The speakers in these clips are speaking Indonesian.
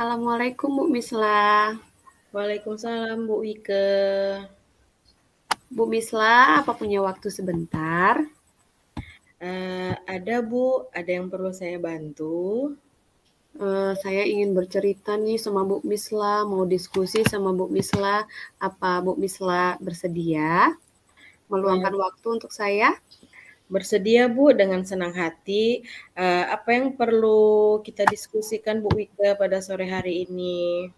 Assalamualaikum Bu Mislah. Waalaikumsalam Bu Wike. Bu Mislah, apa punya waktu sebentar? Ada Bu, ada yang perlu saya bantu? Saya ingin bercerita nih sama Bu Mislah, mau diskusi sama Bu Mislah. Apa Bu Mislah bersedia meluangkan Eee, waktu untuk saya? Bersedia Bu, dengan senang hati. Apa yang perlu kita diskusikan Bu Wike pada sore hari ini?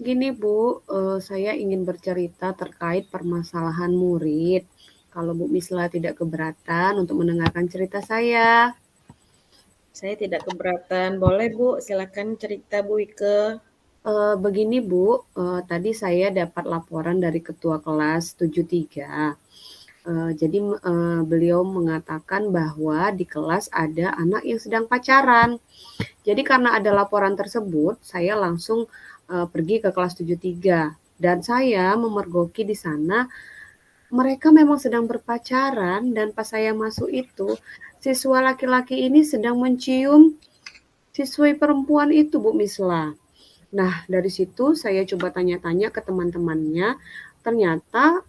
Gini Bu, saya ingin bercerita terkait permasalahan murid. Kalau Bu Mislah tidak keberatan untuk mendengarkan cerita saya. Saya tidak keberatan. Boleh Bu, silakan cerita Bu Wike. Begini Bu, tadi saya dapat laporan dari ketua kelas 73. Jadi, beliau mengatakan bahwa di kelas ada anak yang sedang pacaran. Jadi karena ada laporan tersebut, saya langsung, pergi ke kelas 73 dan saya memergoki di sana, mereka memang sedang berpacaran dan pas saya masuk itu, siswa laki-laki ini sedang mencium siswi perempuan itu, Bu Mislah. Nah, dari situ saya coba tanya-tanya ke teman-temannya, ternyata,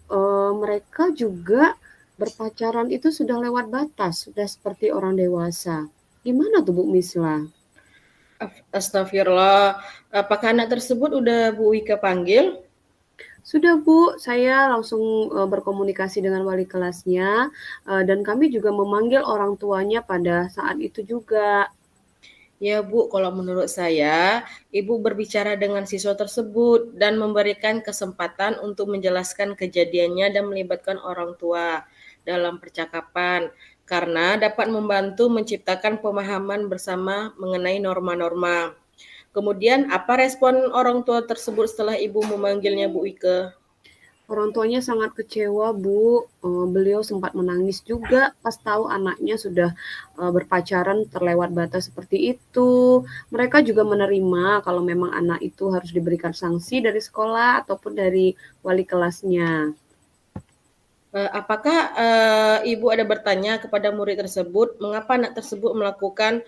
mereka juga berpacaran itu sudah lewat batas, sudah seperti orang dewasa. Gimana tuh Bu Mislah? Astagfirullah. Apakah anak tersebut udah Bu Wike panggil? Sudah Bu, saya langsung, berkomunikasi dengan wali kelasnya, dan kami juga memanggil orang tuanya pada saat itu juga. Ya Bu, kalau menurut saya, Ibu berbicara dengan siswa tersebut dan memberikan kesempatan untuk menjelaskan kejadiannya dan melibatkan orang tua dalam percakapan, karena dapat membantu menciptakan pemahaman bersama mengenai norma-norma. Kemudian, apa respon orang tua tersebut setelah Ibu memanggilnya Bu Ike? Orang tuanya sangat kecewa, Bu. Beliau sempat menangis juga pas tahu anaknya sudah, berpacaran terlewat batas seperti itu. Mereka juga menerima kalau memang anak itu harus diberikan sanksi dari sekolah ataupun dari wali kelasnya. Apakah Ibu ada bertanya kepada murid tersebut, mengapa anak tersebut melakukan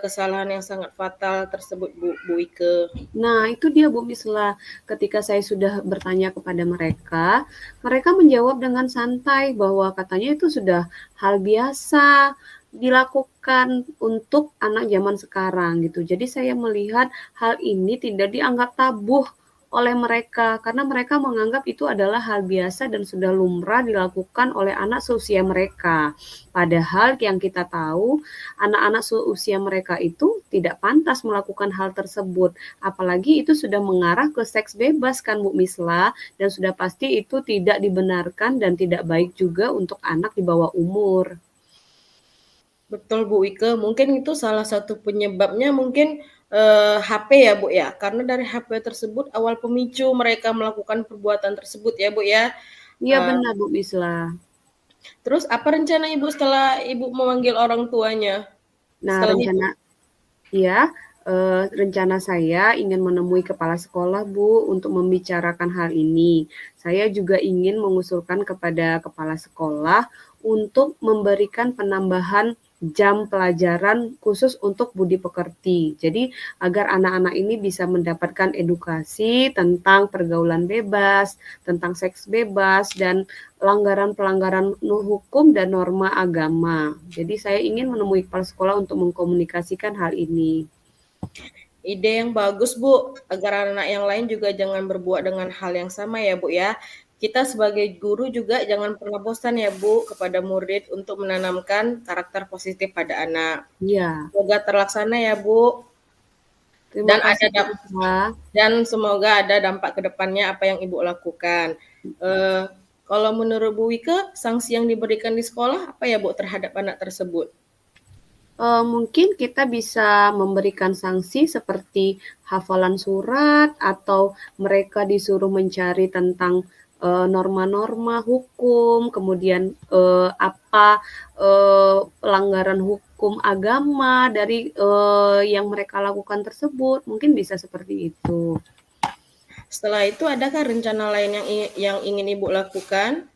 kesalahan yang sangat fatal tersebut, Bu Ike? Nah, itu dia Bu Mislah. Ketika saya sudah bertanya kepada mereka, mereka menjawab dengan santai bahwa katanya itu sudah hal biasa dilakukan untuk anak zaman sekarang gitu. Jadi saya melihat hal ini tidak dianggap tabu oleh mereka karena mereka menganggap itu adalah hal biasa dan sudah lumrah dilakukan oleh anak seusia mereka. Padahal yang kita tahu anak-anak seusia mereka itu tidak pantas melakukan hal tersebut. Apalagi itu sudah mengarah ke seks bebas kan Bu Misla, dan sudah pasti itu tidak dibenarkan dan tidak baik juga untuk anak di bawah umur. Betul Bu Ike, mungkin itu salah satu penyebabnya mungkin HP ya Bu ya, karena dari HP tersebut awal pemicu mereka melakukan perbuatan tersebut ya Bu ya. Iya Uh, benar Bu Misla. Terus apa rencana Ibu setelah Ibu memanggil orang tuanya? Nah Setelah itu? rencana ya, rencana saya ingin menemui kepala sekolah, Bu, untuk membicarakan hal ini. Saya juga ingin mengusulkan kepada kepala sekolah untuk memberikan penambahan jam pelajaran khusus untuk budi pekerti. Jadi agar anak-anak ini bisa mendapatkan edukasi tentang pergaulan bebas, tentang seks bebas, dan pelanggaran-pelanggaran hukum dan norma agama. Jadi saya ingin menemui kepala sekolah untuk mengkomunikasikan hal ini. Ide yang bagus Bu, agar anak yang lain juga jangan berbuat dengan hal yang sama ya Bu ya. Kita sebagai guru juga jangan pernah bosan ya Bu kepada murid untuk menanamkan karakter positif pada anak. Iya, Semoga terlaksana ya Bu. terima Dan kasih ada Bu Isma. dan semoga ada dampak ke depannya apa yang Ibu lakukan. Eh, Kalau menurut Bu Wike, sanksi yang diberikan di sekolah apa ya Bu terhadap anak tersebut? Mungkin kita bisa memberikan sanksi seperti hafalan surat atau mereka disuruh mencari tentang norma-norma hukum, kemudian apa pelanggaran hukum agama dari yang mereka lakukan tersebut, mungkin bisa seperti itu. Setelah itu adakah rencana lain yang ingin Ibu lakukan?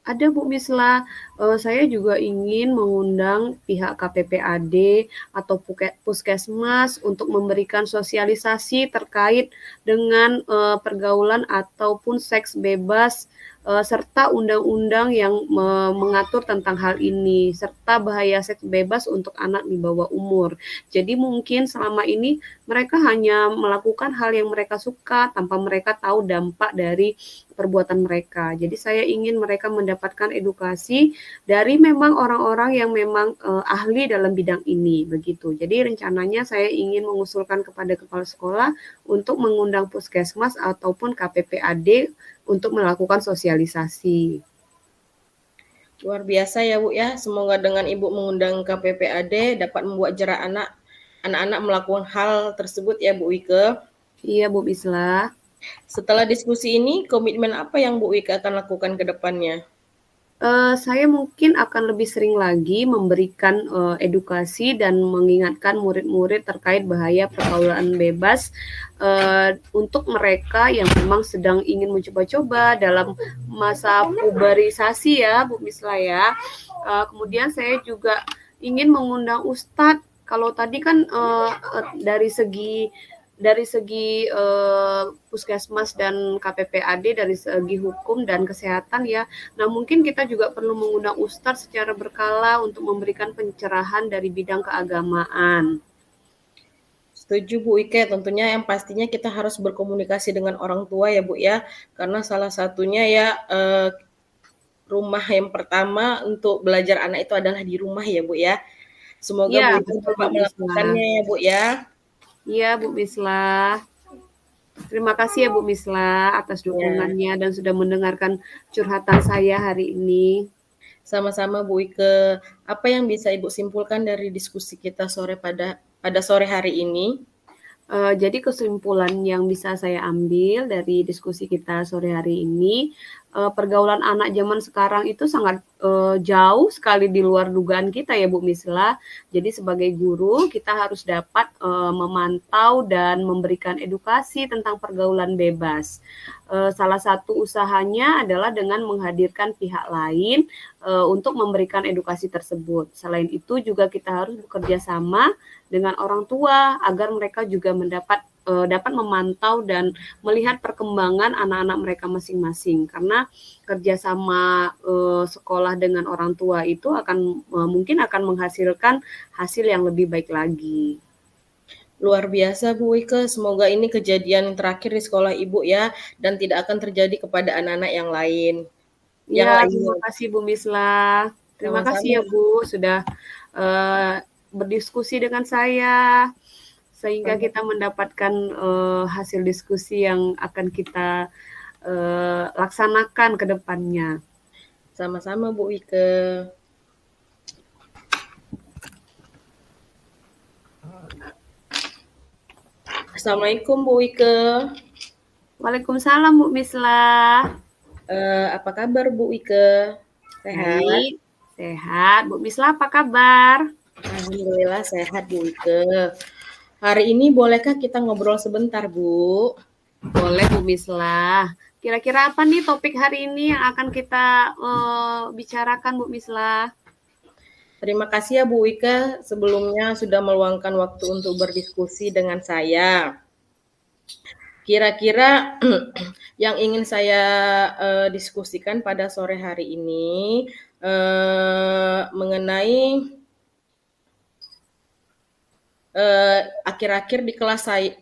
Ada Bu Misla, Saya juga ingin mengundang pihak KPPAD atau puskesmas untuk memberikan sosialisasi terkait dengan pergaulan ataupun seks bebas, serta undang-undang yang mengatur tentang hal ini, serta bahaya seks bebas untuk anak di bawah umur. Jadi mungkin selama ini mereka hanya melakukan hal yang mereka suka tanpa mereka tahu dampak dari perbuatan mereka. Jadi saya ingin mereka mendapatkan edukasi dari memang orang-orang yang memang ahli dalam bidang ini begitu. Jadi rencananya saya ingin mengusulkan kepada kepala sekolah untuk mengundang puskesmas ataupun KPPAD untuk melakukan sosialisasi. Luar biasa ya Bu ya. Semoga dengan Ibu mengundang KPPAD dapat membuat jerah anak-anak melakukan hal tersebut ya Bu Wike. Iya Bu Mislah. Setelah diskusi ini, komitmen apa yang Bu Wike akan lakukan ke depannya? Saya mungkin akan lebih sering lagi memberikan edukasi dan mengingatkan murid-murid terkait bahaya pergaulan bebas untuk mereka yang memang sedang ingin mencoba-coba dalam masa puberisasi ya Bu Misla ya. Kemudian saya juga ingin mengundang Ustadz. Kalau tadi kan dari segi puskesmas dan KPPAD dari segi hukum dan kesehatan ya. Nah mungkin kita juga perlu mengundang ustadz secara berkala untuk memberikan pencerahan dari bidang keagamaan. Setuju Bu Ike, tentunya yang pastinya kita harus berkomunikasi dengan orang tua ya Bu ya, karena salah satunya ya rumah yang pertama untuk belajar anak itu adalah di rumah ya Bu ya. Semoga Ya, Bu Ike betul Bu dapat Misla. melakukannya ya Bu ya. Iya Bu Misla. Terima kasih ya Bu Misla atas dukungannya dan sudah mendengarkan curhatan saya hari ini. Sama-sama Bu Ike. Apa yang bisa Ibu simpulkan dari diskusi kita pada sore hari ini? Jadi kesimpulan yang bisa saya ambil dari diskusi kita sore hari ini, pergaulan anak zaman sekarang itu sangat jauh sekali di luar dugaan kita ya Bu Misla. Jadi sebagai guru kita harus dapat memantau dan memberikan edukasi tentang pergaulan bebas. Salah satu usahanya adalah dengan menghadirkan pihak lain untuk memberikan edukasi tersebut. Selain itu juga kita harus bekerja sama dengan orang tua agar mereka juga dapat memantau dan melihat perkembangan anak-anak mereka masing-masing karena kerjasama sekolah dengan orang tua itu mungkin akan menghasilkan hasil yang lebih baik lagi. Luar biasa Bu Ike, semoga ini kejadian terakhir di sekolah Ibu ya dan tidak akan terjadi kepada anak-anak yang lain. Ya, terima kasih Bu Misla. Terima kasih ya Bu sudah berdiskusi dengan saya sehingga kita mendapatkan hasil diskusi yang akan kita laksanakan ke depannya. Sama-sama Bu Ike. Assalamualaikum Bu Ike. Waalaikumsalam Bu Misla. Apa kabar Bu Ike? Sehat? Baik, sehat. Bu Misla apa kabar? Alhamdulillah sehat Bu Ike. Hari ini bolehkah kita ngobrol sebentar Bu? Boleh Bu Misla. Kira-kira apa nih topik hari ini yang akan kita bicarakan Bu Misla? Terima kasih ya Bu Ike sebelumnya sudah meluangkan waktu untuk berdiskusi dengan saya. Kira-kira yang ingin saya diskusikan pada sore hari ini mengenai akhir-akhir di kelas saya,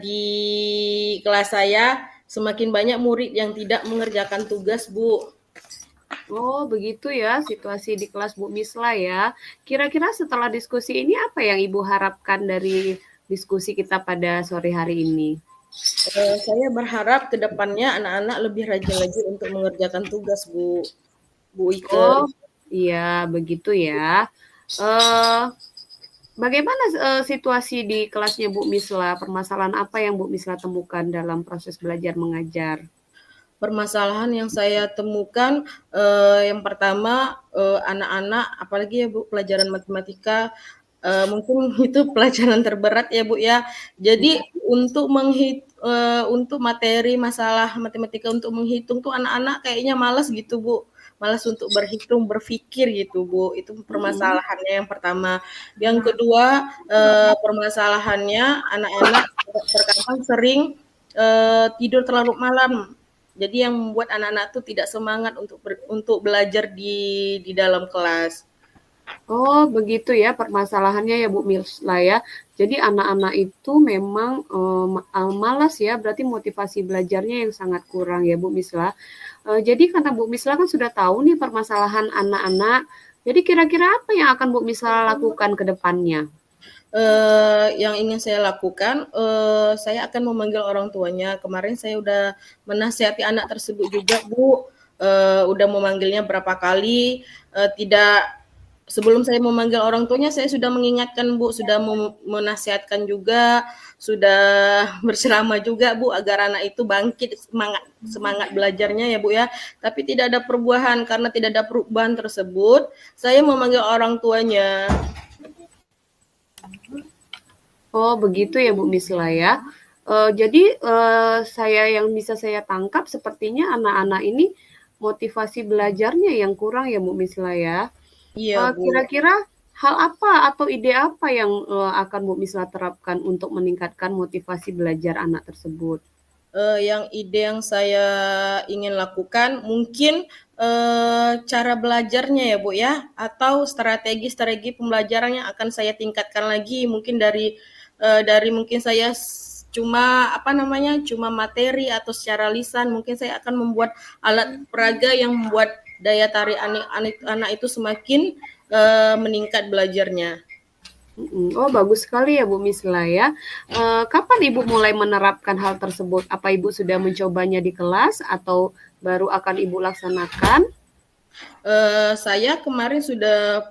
di kelas saya semakin banyak murid yang tidak mengerjakan tugas Bu. Oh, begitu ya situasi di kelas Bu Misla ya. Kira-kira setelah diskusi ini apa yang Ibu harapkan dari diskusi kita pada sore hari ini? Saya berharap ke depannya anak-anak lebih rajin lagi untuk mengerjakan tugas Bu Ike. Oh, iya begitu ya. Bagaimana situasi di kelasnya Bu Misla? Permasalahan apa yang Bu Misla temukan dalam proses belajar mengajar? Permasalahan yang saya temukan yang pertama anak-anak apalagi ya Bu pelajaran matematika mungkin itu pelajaran terberat ya Bu ya. Jadi untuk untuk materi masalah matematika untuk menghitung tuh anak-anak kayaknya malas gitu Bu. malas untuk berhitung, berpikir gitu Bu. Itu permasalahannya yang pertama. Yang kedua, permasalahannya anak-anak terkadang sering tidur terlalu malam. Jadi yang membuat anak-anak tuh tidak semangat untuk belajar di dalam kelas. Oh, begitu ya permasalahannya ya Bu Misla ya. Jadi anak-anak itu memang malas ya, berarti motivasi belajarnya yang sangat kurang ya Bu Misla. Jadi karena Bu Misla kan sudah tahu nih permasalahan anak-anak. Jadi kira-kira apa yang akan Bu Misla lakukan ke depannya? Yang ingin saya lakukan, saya akan memanggil orang tuanya. Kemarin saya udah menasihati anak tersebut juga, Bu. Udah memanggilnya berapa kali, tidak sebelum saya memanggil orang tuanya, saya sudah mengingatkan, Bu, sudah menasihatkan juga, sudah berceramah juga, Bu, agar anak itu bangkit semangat belajarnya ya, Bu, ya. Tapi tidak ada perubahan, karena tidak ada perubahan tersebut, saya memanggil orang tuanya. Oh, begitu ya Bu Misla ya. Jadi saya yang bisa saya tangkap sepertinya anak-anak ini motivasi belajarnya yang kurang ya Bu Misla ya. Iya, Bu. Kira-kira hal apa atau ide apa yang akan Bu Misla terapkan untuk meningkatkan motivasi belajar anak tersebut? Yang ide yang saya ingin lakukan mungkin cara belajarnya ya Bu ya, atau strategi-strategi pembelajaran yang akan saya tingkatkan lagi mungkin dari mungkin saya cuma apa namanya cuma materi atau secara lisan, mungkin saya akan membuat alat peraga yang membuat daya tarik anak itu semakin meningkat belajarnya. Oh, bagus sekali ya Bu Misla ya. Kapan Ibu mulai menerapkan hal tersebut? Apa Ibu sudah mencobanya di kelas atau baru akan Ibu laksanakan? Saya kemarin sudah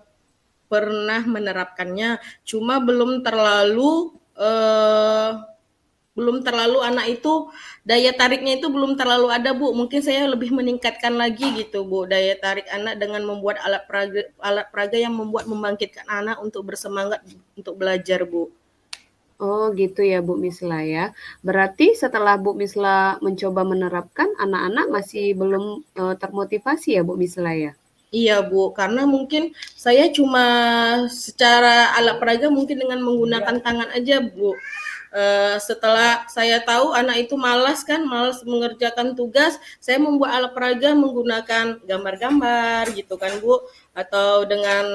pernah menerapkannya, cuma belum terlalu anak itu daya tariknya itu belum terlalu ada Bu. Mungkin saya lebih meningkatkan lagi gitu Bu daya tarik anak dengan membuat alat peraga yang membuat membangkitkan anak untuk bersemangat untuk belajar Bu. Oh, gitu ya Bu Misla ya. Berarti setelah Bu Misla mencoba menerapkan, anak-anak masih belum termotivasi ya Bu Misla ya? Iya Bu, karena mungkin saya cuma secara alat peraga mungkin dengan menggunakan tangan aja Bu. Setelah saya tahu anak itu malas mengerjakan tugas, saya membuat alat peraga menggunakan gambar-gambar gitu kan Bu, atau dengan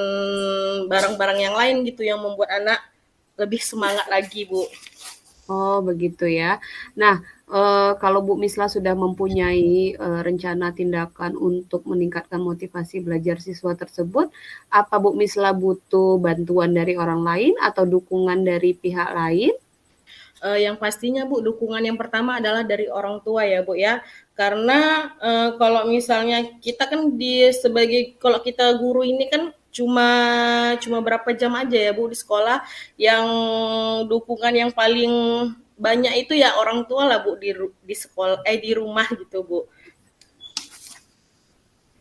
barang-barang yang lain gitu yang membuat anak lebih semangat lagi Bu. Oh, begitu ya. Nah, kalau Bu Misla sudah mempunyai rencana tindakan untuk meningkatkan motivasi belajar siswa tersebut, apa Bu Misla butuh bantuan dari orang lain atau dukungan dari pihak lain? Yang pastinya Bu, dukungan yang pertama adalah dari orang tua ya Bu ya. Karena kalau misalnya kita kan kalau kita guru ini kan cuma cuma berapa jam aja ya Bu di sekolah, yang dukungan yang paling banyak itu ya orang tua lah Bu di sekolah di rumah gitu Bu.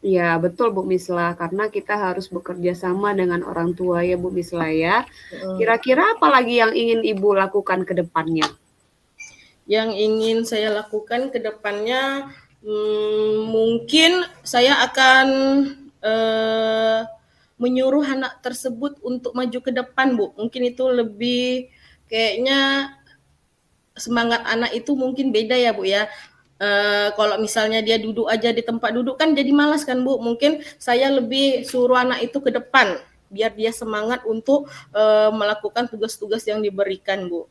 Ya, betul Bu Misla, karena kita harus bekerja sama dengan orang tua ya Bu Misla ya. Kira-kira apa lagi yang ingin Ibu lakukan ke depannya? Yang ingin saya lakukan ke depannya mungkin saya akan menyuruh anak tersebut untuk maju ke depan Bu. Mungkin itu lebih kayaknya semangat anak itu mungkin beda ya Bu ya. Kalau misalnya dia duduk aja di tempat duduk kan jadi malas kan Bu. Mungkin saya lebih suruh anak itu ke depan biar dia semangat untuk melakukan tugas-tugas yang diberikan Bu.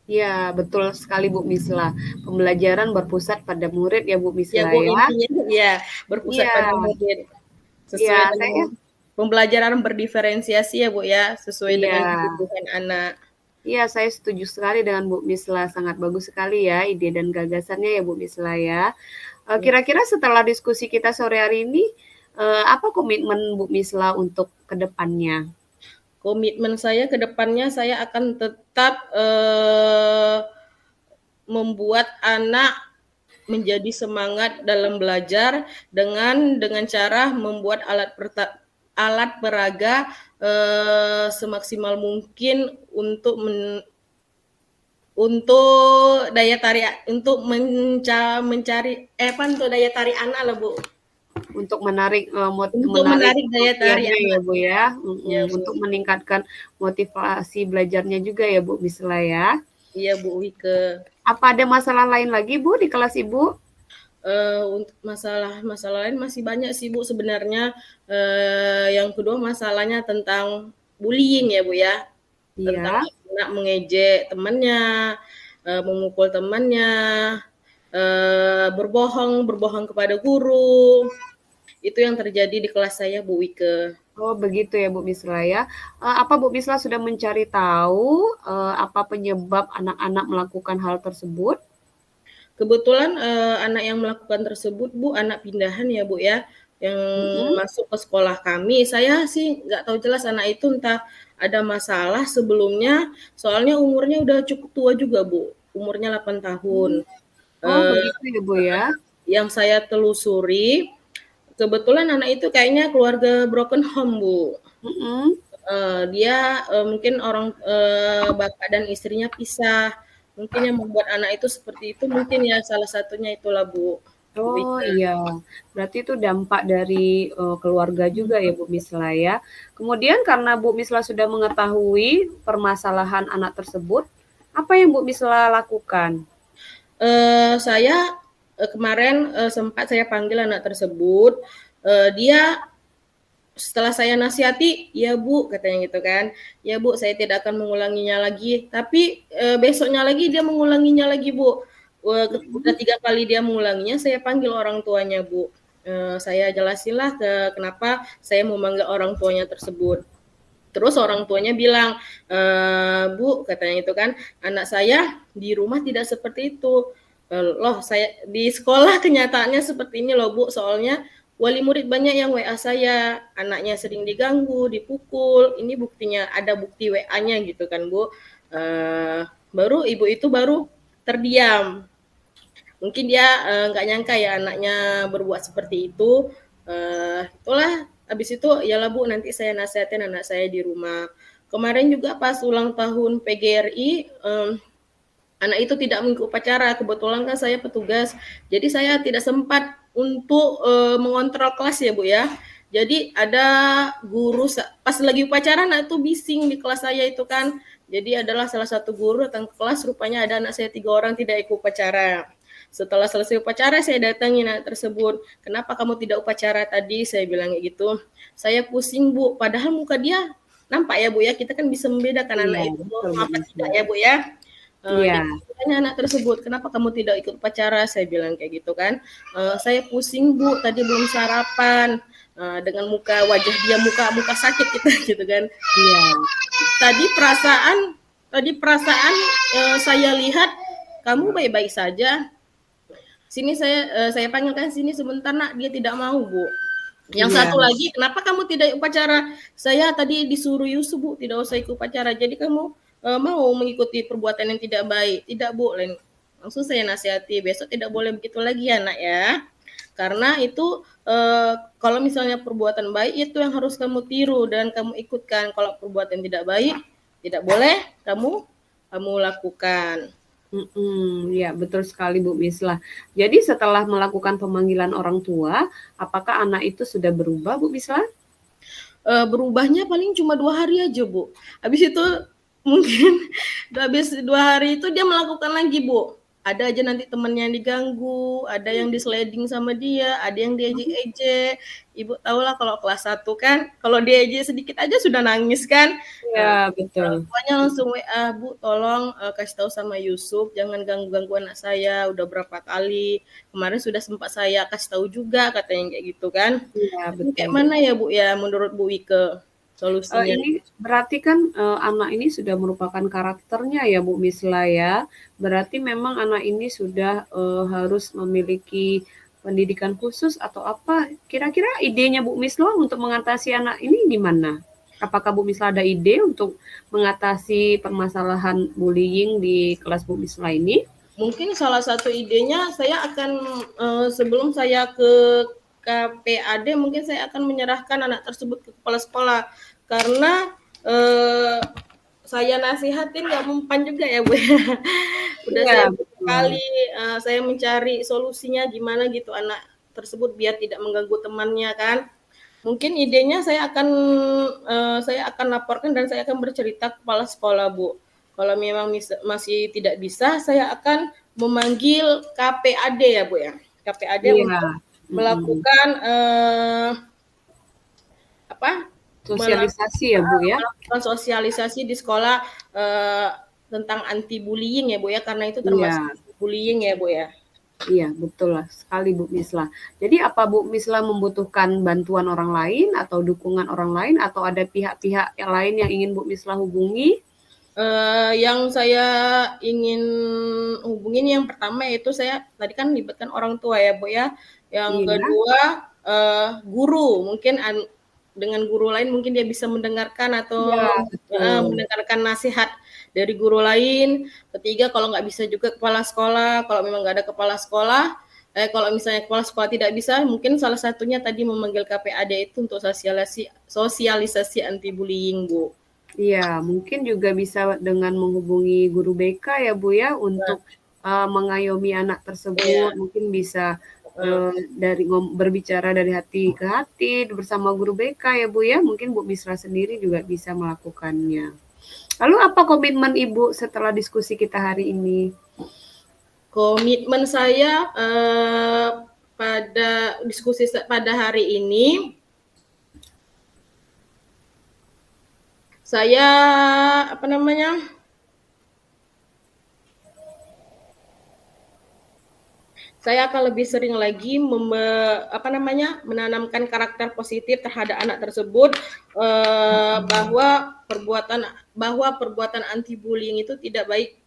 Ya, betul sekali Bu Misla. Pembelajaran berpusat pada murid ya Bu Ya Misla Bu, ya. intinya ya berpusat pada Iya, murid sesuai iya, saya dengan pembelajaran berdiferensiasi ya Bu ya, sesuai dengan iya. kebutuhan anak. Iya, saya setuju sekali dengan Bu Misla. Sangat bagus sekali ya ide dan gagasannya ya Bu Misla ya. Kira-kira setelah diskusi kita sore hari ini, apa komitmen Bu Misla untuk ke depannya? Komitmen saya ke depannya saya akan tetap membuat anak menjadi semangat dalam belajar dengan cara membuat alat peraga semaksimal mungkin untuk daya tarik untuk mencari untuk daya tarik anak lah Bu. untuk menarik, Untuk menarik menarik daya tarik perhatiannya ya, anak. Bu, ya? Iya, Bu. Untuk meningkatkan motivasi belajarnya juga ya, Bu Misla ya? Iya, Bu Wike. Apa ada masalah lain lagi, Bu, di kelas Ibu? Untuk masalah lain masih banyak sih, Bu, sebenarnya. Yang kedua masalahnya tentang bullying ya, Bu, ya. Tentang Iya. anak mengejek temannya, memukul temannya, berbohong kepada guru. Itu yang terjadi di kelas saya, Bu Wike. Oh, begitu ya, Bu Misla ya. Apa Bu Misla sudah mencari tahu, apa penyebab anak-anak melakukan hal tersebut? Kebetulan anak yang melakukan tersebut, Bu, anak pindahan ya, Bu, ya, yang Mhm. masuk ke sekolah kami. Saya sih nggak tahu jelas anak itu entah ada masalah sebelumnya, soalnya umurnya udah cukup tua juga, Bu, umurnya 8 tahun. Oh, Eee, begitu ya, Bu, ya? yang saya telusuri, kebetulan anak itu kayaknya keluarga broken home, Bu. Mhm. Dia, mungkin bapak dan istrinya pisah. Mungkin yang membuat anak itu seperti itu mungkin ya salah satunya itulah, Bu Oh, Ika. iya. Berarti itu dampak dari, keluarga juga ya, Bu Misla ya. Kemudian karena Bu Misla sudah mengetahui permasalahan anak tersebut, apa yang Bu Misla lakukan? Saya, kemarin, sempat saya panggil anak tersebut, dia setelah saya nasihati, "Ya Bu," katanya gitu kan, "ya Bu, saya tidak akan mengulanginya lagi." Tapi, besoknya lagi dia mengulanginya lagi, Bu. Udah Mhm. 3 kali dia mengulanginya, saya panggil orang tuanya, Bu. Saya jelasinlah kenapa saya memanggil orang tuanya tersebut. Terus orang tuanya bilang, "Bu," katanya itu kan, "anak saya di rumah tidak seperti itu." Loh saya di sekolah kenyataannya seperti ini loh, Bu, soalnya wali murid banyak yang WA saya, anaknya sering diganggu, dipukul, ini buktinya, ada bukti WA-nya gitu kan, Bu. Baru ibu itu baru terdiam. Mungkin dia, nggak nyangka ya anaknya berbuat seperti itu, itulah habis itu, "Iyalah Bu, nanti saya nasihatin anak saya di rumah." Kemarin juga pas ulang tahun PGRI, anak itu tidak mengikuti upacara, kebetulan kan saya petugas, jadi saya tidak sempat untuk, mengontrol kelas ya, Bu, ya. Jadi ada guru pas lagi upacara anak itu bising di kelas saya itu kan. Jadi adalah salah satu guru datang ke kelas, rupanya ada anak saya 3 orang tidak ikut upacara. Setelah selesai upacara saya datangin anak tersebut, "Kenapa kamu tidak upacara tadi?" Saya bilang kayak gitu. "Saya pusing, Bu." Padahal muka dia nampak ya, Bu, ya, kita kan bisa membedakan Iya, anak itu betul, Bu apa Misla. tidak ya, Bu, ya. Iya. Dia tanya anak tersebut, "Kenapa kamu tidak ikut upacara?" Saya bilang kayak gitu kan. "Saya pusing Bu, tadi belum sarapan." Dengan wajah dia muka sakit gitu gitu kan. Iya. Tadi perasaan saya lihat kamu baik-baik saja. Sini saya panggilkan sini sebentar Nak, dia tidak mau Bu. Yang Iya. satu lagi, "Kenapa kamu tidak upacara?" "Saya tadi disuruh Yusuf Bu, tidak usah ikut upacara. Jadi kamu mau mengikuti perbuatan yang tidak baik?" "Tidak Bu." Langsung saya nasihati, "Besok tidak boleh begitu lagi ya Nak ya. Karena itu kalau misalnya perbuatan baik itu yang harus kamu tiru dan kamu ikutkan. Kalau perbuatan tidak baik, tidak boleh kamu lakukan." Ya betul sekali Bu Mislah. Jadi setelah melakukan pemanggilan orang tua, apakah anak itu sudah berubah Bu Mislah? Berubahnya paling cuma 2 hari aja, Bu. Habis itu mungkin habis 2 hari itu dia melakukan lagi, Bu. Ada aja nanti temennya yang diganggu, ada yang di-sliding sama dia, ada yang diejek-ejek. Ibu tahulah kalau kelas 1 kan, kalau diejek sedikit aja sudah nangis kan. Iya betul. Orang tuanya langsung WA, "Bu, tolong kasih tahu sama Yusuf jangan ganggu-ganggu anak saya, udah berapa kali. Kemarin sudah sempat saya kasih tahu juga," katanya kayak gitu kan. Iya Ini kayak betul. mana ya, Bu, ya menurut Bu Wike solusinya? Ini berarti kan, anak ini sudah merupakan karakternya ya Bu Mislah ya. Berarti memang anak ini sudah, harus memiliki pendidikan khusus atau apa? Kira-kira idenya Bu Mislah untuk mengatasi anak ini gimana? Apakah Bu Mislah ada ide untuk mengatasi permasalahan bullying di kelas Bu Mislah ini? Mungkin salah satu idenya saya akan, sebelum saya ke KPAD mungkin saya akan menyerahkan anak tersebut ke kepala sekolah. Karena, saya nasihatin nggak mempan juga ya, Bu, ya. Udah Iya saya betul. kali saya mencari solusinya gimana gitu tersebut biar tidak mengganggu temannya kan. Mungkin idenya saya akan laporkan dan saya akan bercerita kepala sekolah, Bu. Kalau memang masih tidak bisa, saya akan memanggil KPAD ya, Bu ya. KPAD untuk Iya. melakukan Sosialisasi ya Bu ya. melakukan sosialisasi di sekolah tentang anti bullying ya Bu ya, karena itu termasuk Iya. bullying ya Bu ya. Iya, betul lah sekali Bu Misla. Jadi apa Bu Misla membutuhkan bantuan orang lain atau dukungan orang lain atau ada pihak-pihak yang lain yang ingin Bu Misla hubungi? Yang saya ingin hubungin yang pertama yaitu saya tadi kan libatkan orang tua ya Bu ya. Yang Iya. kedua guru, mungkin dengan guru lain mungkin dia bisa mendengarkan atau mendengarkan nasihat dari guru lain. Ketiga, kalau nggak bisa juga kepala sekolah. Kalau memang nggak ada kepala sekolah, kalau misalnya kepala sekolah tidak bisa, mungkin salah satunya tadi memanggil KPAD itu untuk sosialisasi anti bullying, Bu. Iya, mungkin juga bisa dengan menghubungi guru BK ya Bu ya untuk mengayomi anak tersebut. Mungkin bisa berbicara dari hati ke hati bersama guru BK ya Bu ya. Mungkin Bu Misra sendiri juga bisa melakukannya. Lalu apa komitmen Ibu setelah diskusi kita hari ini? Komitmen saya pada diskusi pada hari ini, saya saya akan lebih sering lagi menanamkan karakter positif terhadap anak tersebut, bahwa perbuatan anti bullying itu tidak baik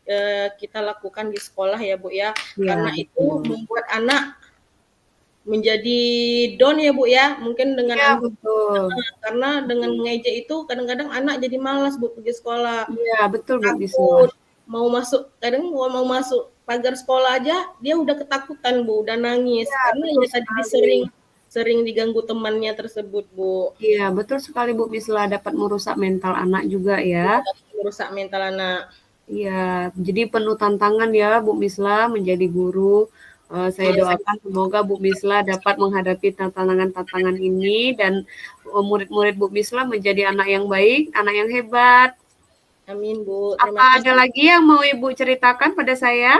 kita lakukan di sekolah ya Bu ya, karena itu membuat anak menjadi down ya Bu ya, mungkin dengan karena dengan mengejek itu kadang-kadang anak jadi malas Bu pergi sekolah. Iya, betul Bu Takut mau masuk pagar sekolah aja dia udah ketakutan Bu, udah nangis karena ya tadi sering diganggu temannya tersebut Bu. Iya, betul sekali Bu Misla, dapat merusak mental anak juga ya. Merusak mental anak. Iya, jadi penuh tantangan ya Bu Misla menjadi guru. Saya doakan semoga Bu Misla dapat menghadapi tantangan-tantangan ini dan murid-murid Bu Misla menjadi anak yang baik, anak yang hebat. Amin Bu. Apa ada lagi yang mau Ibu ceritakan pada saya?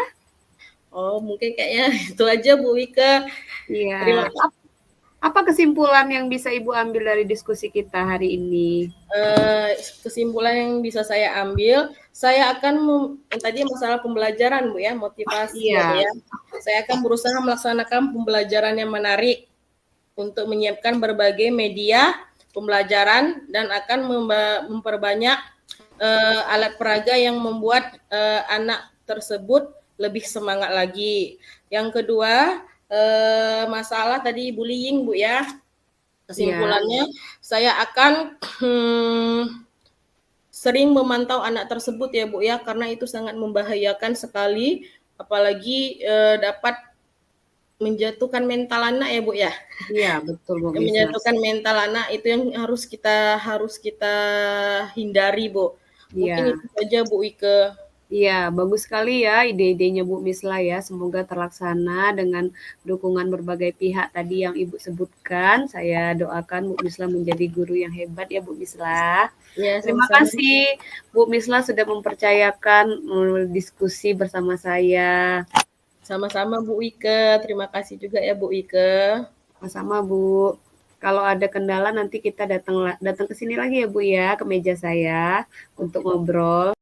Oh, mungkin kayaknya itu aja Bu Wika. Iya. Apa kesimpulan yang bisa Ibu ambil dari diskusi kita hari ini? Kesimpulan yang bisa saya ambil, saya akan tadi masalah pembelajaran Bu ya, motivasi ya Bu ya. Saya akan berusaha melaksanakan pembelajaran yang menarik untuk menyiapkan berbagai media pembelajaran dan akan memperbanyak alat peraga yang membuat anak tersebut lebih semangat lagi. Yang kedua, masalah tadi bullying Bu ya. Kesimpulannya, saya akan sering memantau anak tersebut ya Bu ya, karena itu sangat membahayakan sekali, apalagi dapat menjatuhkan mental anak ya Bu ya. Iya, betul Bu. Menjatuhkan mental anak itu yang harus kita hindari Bu. Mungkin itu saja Bu Ike. Iya, bagus sekali ya ide-idenya Bu Misla ya. Semoga terlaksana dengan dukungan berbagai pihak tadi yang Ibu sebutkan. Saya doakan Bu Misla menjadi guru yang hebat ya Bu Misla. Ya, terima kasih Bu Misla sudah mempercayakan diskusi bersama saya. Sama-sama Bu Ike. Terima kasih juga ya Bu Ike. Sama-sama Bu. Kalau ada kendala nanti kita datang ke sini lagi ya Bu ya, ke meja saya untuk ngobrol.